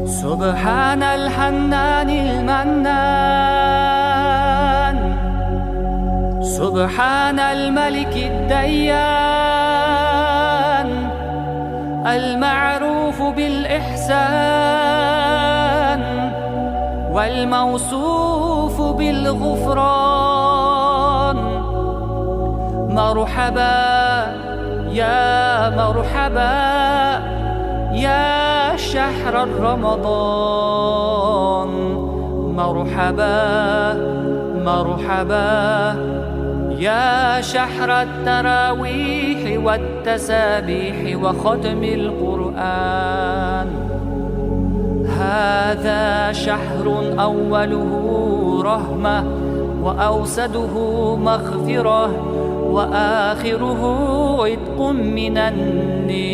سبحان الحنان المنان، سبحان الملك الديان، المعروف بالإحسان والموصوف بالغفران. مرحبا يا مرحبا يا شهر رمضان، مرحبا مرحبا يا شهر التراويح والتسابيح وختم القرآن. هذا شهر أوله رحمة وأوسده مغفرة وآخره عتق من النيران.